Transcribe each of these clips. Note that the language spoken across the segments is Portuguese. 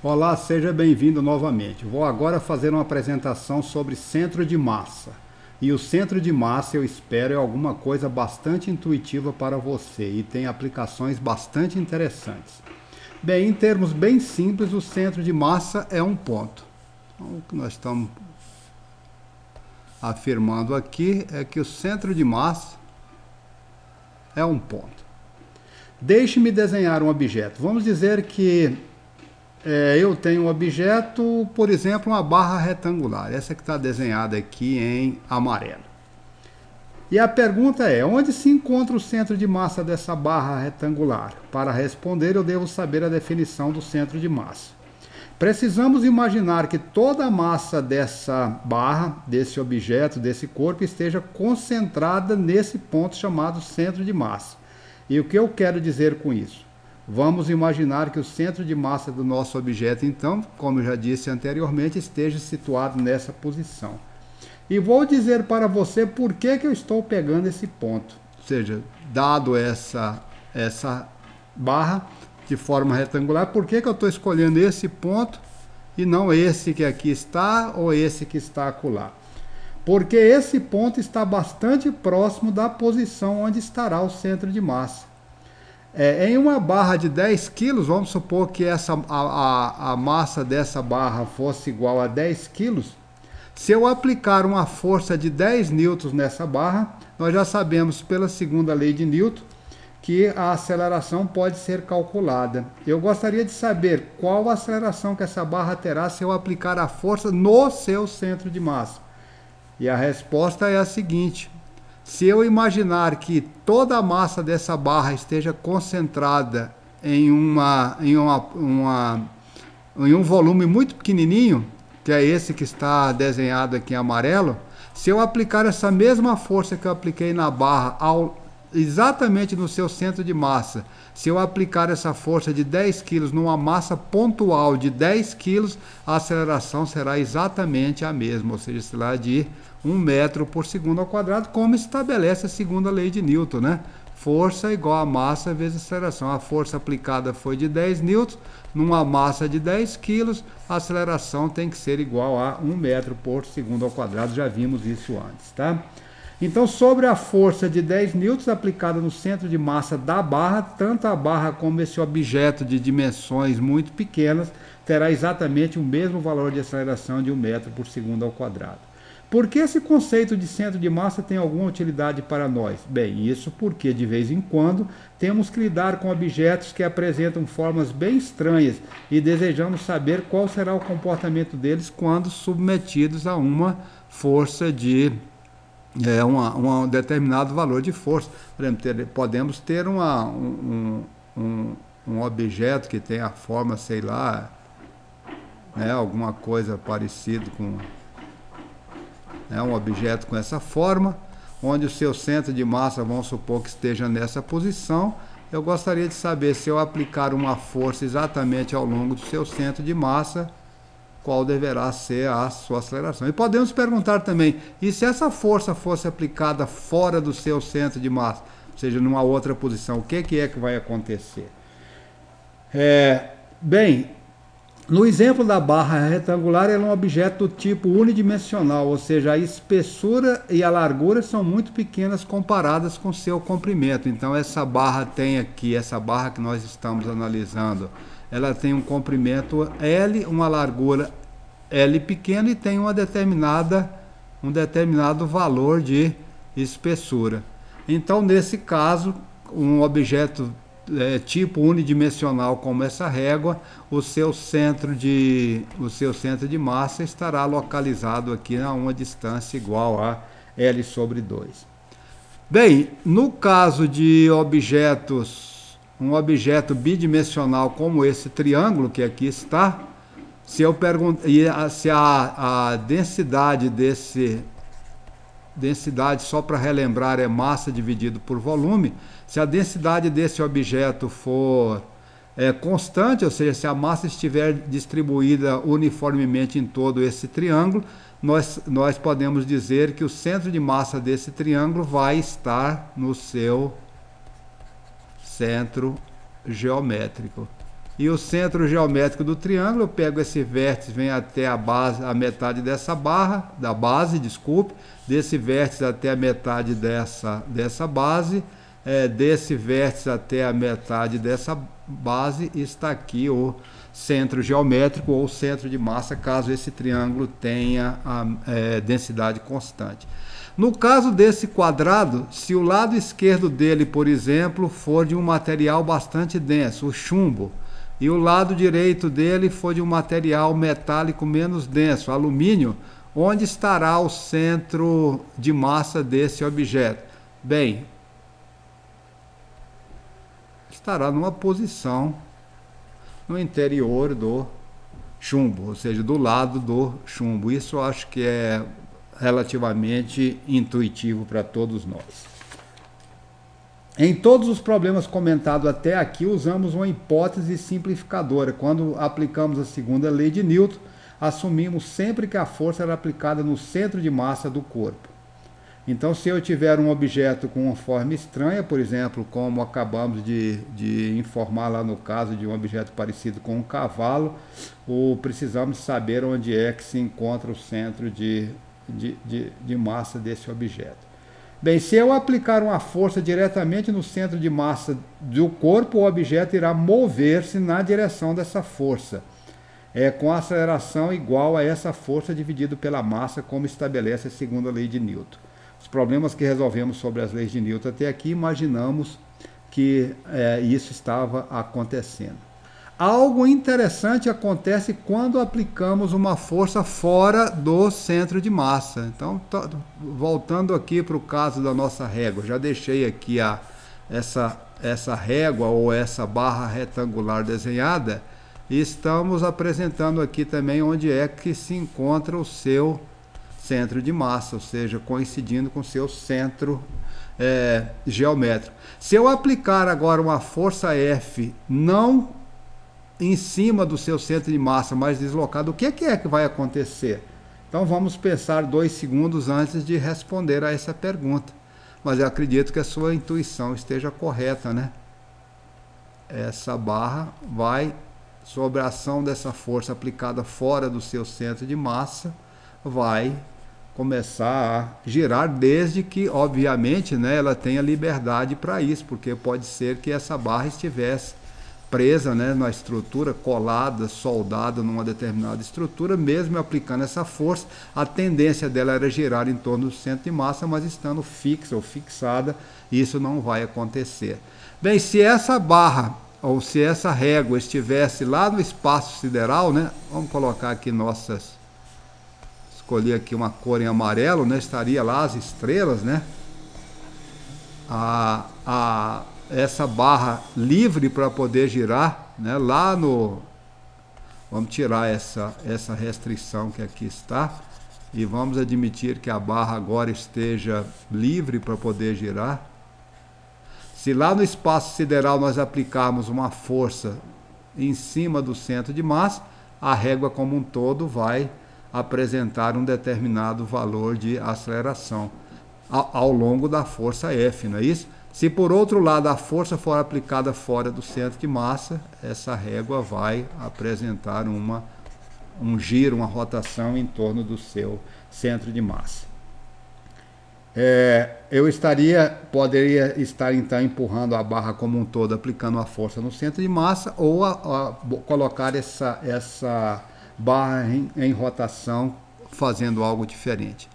Olá, seja bem-vindo novamente. Vou agora fazer uma apresentação sobre centro de massa. E o centro de massa, eu espero, é alguma coisa bastante intuitiva para você e tem aplicações bastante interessantes. Bem, em termos bem simples, o centro de massa é um ponto. Então, o que nós estamos afirmando aqui é que o centro de massa é um ponto. Deixe-me desenhar um objeto. Vamos dizer que eu tenho um objeto, por exemplo, uma barra retangular. Essa que está desenhada aqui em amarelo. E a pergunta é, onde se encontra o centro de massa dessa barra retangular? Para responder, eu devo saber a definição do centro de massa. Precisamos imaginar que toda a massa dessa barra, desse objeto, desse corpo, esteja concentrada nesse ponto chamado centro de massa. E o que eu quero dizer com isso? Vamos imaginar que o centro de massa do nosso objeto, então, como eu já disse anteriormente, esteja situado nessa posição. E vou dizer para você por que eu estou pegando esse ponto. Ou seja, dado essa barra de forma retangular, por que eu estou escolhendo esse ponto e não esse que aqui está ou esse que está acolá? Porque esse ponto está bastante próximo da posição onde estará o centro de massa. Em uma barra de 10 kg, vamos supor que a massa dessa barra fosse igual a 10 kg. Se eu aplicar uma força de 10 newtons nessa barra, nós já sabemos pela segunda lei de Newton que a aceleração pode ser calculada. Eu gostaria de saber qual a aceleração que essa barra terá se eu aplicar a força no seu centro de massa. E a resposta é a seguinte: se eu imaginar que toda a massa dessa barra esteja concentrada em um volume muito pequenininho, que é esse que está desenhado aqui em amarelo, se eu aplicar essa mesma força que eu apliquei na barra exatamente no seu centro de massa, se eu aplicar essa força de 10 kg numa massa pontual de 10 kg, a aceleração será exatamente a mesma, ou seja, será de 1 metro por segundo ao quadrado, como estabelece a segunda lei de Newton, né? Força igual a massa vezes aceleração. A força aplicada foi de 10 newtons, numa massa de 10 quilos, a aceleração tem que ser igual a 1 metro por segundo ao quadrado, já vimos isso antes, tá? Então, sobre a força de 10 newtons aplicada no centro de massa da barra, tanto a barra como esse objeto de dimensões muito pequenas terá exatamente o mesmo valor de aceleração de 1 metro por segundo ao quadrado. Por que esse conceito de centro de massa tem alguma utilidade para nós? Bem, isso porque de vez em quando temos que lidar com objetos que apresentam formas bem estranhas e desejamos saber qual será o comportamento deles quando submetidos a uma força de um determinado valor de força. Por exemplo, podemos ter um objeto que tem a forma, sei lá, alguma coisa parecida com um objeto com essa forma, onde o seu centro de massa, vamos supor que esteja nessa posição. Eu gostaria de saber, se eu aplicar uma força exatamente ao longo do seu centro de massa, qual deverá ser a sua aceleração. E podemos perguntar também, e se essa força fosse aplicada fora do seu centro de massa, ou seja, numa outra posição, o que é que vai acontecer? Bem, no exemplo da barra retangular, ela é um objeto do tipo unidimensional, ou seja, a espessura e a largura são muito pequenas comparadas com seu comprimento. Então essa barra tem aqui, essa barra que nós estamos analisando, ela tem um comprimento L, uma largura L pequena e tem um determinado valor de espessura. Então nesse caso, um objeto tipo unidimensional como essa régua, o seu centro de massa estará localizado aqui a uma distância igual a L sobre 2. Bem, no caso de um objeto bidimensional como esse triângulo que aqui está, se eu perguntar se a densidade só para relembrar é massa dividido por volume, se a densidade desse objeto for constante, ou seja, se a massa estiver distribuída uniformemente em todo esse triângulo, nós podemos dizer que o centro de massa desse triângulo vai estar no seu centro geométrico. E o centro geométrico do triângulo, eu pego esse vértice, vem até a base, a metade dessa barra, da base, desculpe, desse vértice até a metade dessa base, desse vértice até a metade dessa base, está aqui o centro geométrico ou centro de massa, caso esse triângulo tenha a densidade constante. No caso desse quadrado, se o lado esquerdo dele, por exemplo, for de um material bastante denso, o chumbo, e o lado direito dele for de um material metálico menos denso, alumínio, onde estará o centro de massa desse objeto? Bem, estará numa posição no interior do chumbo, ou seja, do lado do chumbo. Isso eu acho que é relativamente intuitivo para todos nós. Em todos os problemas comentados até aqui, usamos uma hipótese simplificadora. Quando aplicamos a segunda lei de Newton, assumimos sempre que a força era aplicada no centro de massa do corpo. Então, se eu tiver um objeto com uma forma estranha, por exemplo, como acabamos de informar lá no caso de um objeto parecido com um cavalo, precisamos saber onde é que se encontra o centro de massa desse objeto. Bem, se eu aplicar uma força diretamente no centro de massa do corpo, o objeto irá mover-se na direção dessa força, com aceleração igual a essa força dividido pela massa, como estabelece a segunda lei de Newton. Os problemas que resolvemos sobre as leis de Newton até aqui, imaginamos que isso estava acontecendo. Algo interessante acontece quando aplicamos uma força fora do centro de massa. Então, voltando aqui para o caso da nossa régua, já deixei aqui essa régua ou essa barra retangular desenhada, e estamos apresentando aqui também onde é que se encontra o seu centro de massa, ou seja, coincidindo com o seu centro geométrico. Se eu aplicar agora uma força F não em cima do seu centro de massa, mais deslocado, o que é que vai acontecer? Então vamos pensar 2 segundos antes de responder a essa pergunta. Mas eu acredito que a sua intuição esteja correta, né? Essa barra vai, sob a ação dessa força aplicada fora do seu centro de massa, vai começar a girar, desde que, obviamente, né, ela tenha liberdade para isso, porque pode ser que essa barra estivesse presa, né, na estrutura, colada, soldada numa determinada estrutura. Mesmo aplicando essa força, a tendência dela era girar em torno do centro de massa, mas estando fixa ou fixada, isso não vai acontecer. Bem, se essa barra ou se essa régua estivesse lá no espaço sideral, né, vamos colocar aqui escolhi aqui uma cor em amarelo, né, estaria lá as estrelas, né, essa barra livre para poder girar, né, lá no... Vamos tirar essa restrição que aqui está e vamos admitir que a barra agora esteja livre para poder girar. Se lá no espaço sideral nós aplicarmos uma força em cima do centro de massa, a régua como um todo vai apresentar um determinado valor de aceleração ao longo da força F, não é isso? Se por outro lado a força for aplicada fora do centro de massa, essa régua vai apresentar um giro, uma rotação em torno do seu centro de massa. Eu poderia estar então empurrando a barra como um todo, aplicando a força no centro de massa, ou colocar essa barra em rotação, fazendo algo diferente.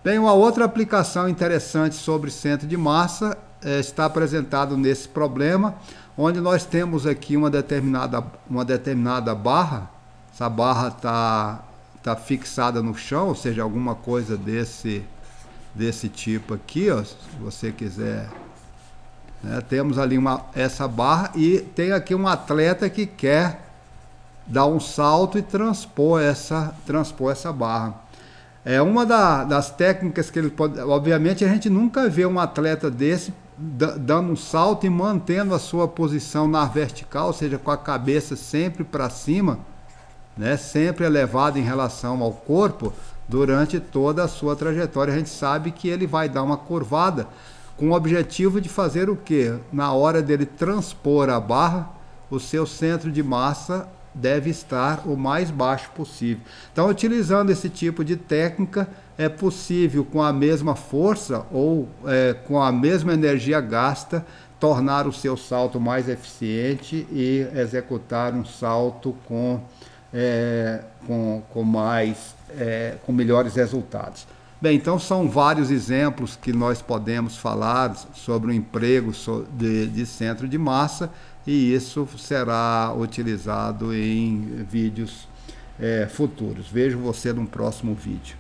Bem, uma outra aplicação interessante sobre centro de massa está apresentado nesse problema, onde nós temos aqui uma determinada barra. Essa barra tá fixada no chão, ou seja, alguma coisa desse tipo aqui, ó, se você quiser, né? Temos ali essa barra e tem aqui um atleta que quer dar um salto e transpor essa barra. É uma das técnicas que ele pode... Obviamente a gente nunca vê um atleta desse dando um salto e mantendo a sua posição na vertical, ou seja, com a cabeça sempre para cima, né, sempre elevada em relação ao corpo, durante toda a sua trajetória. A gente sabe que ele vai dar uma curvada com o objetivo de fazer o quê? Na hora dele transpor a barra, o seu centro de massa deve estar o mais baixo possível. Então, utilizando esse tipo de técnica, é possível, com a mesma força ou com a mesma energia gasta, tornar o seu salto mais eficiente e executar um salto com melhores resultados. Bem, então são vários exemplos que nós podemos falar sobre o emprego de centro de massa, e isso será utilizado em vídeos futuros. Vejo você no próximo vídeo.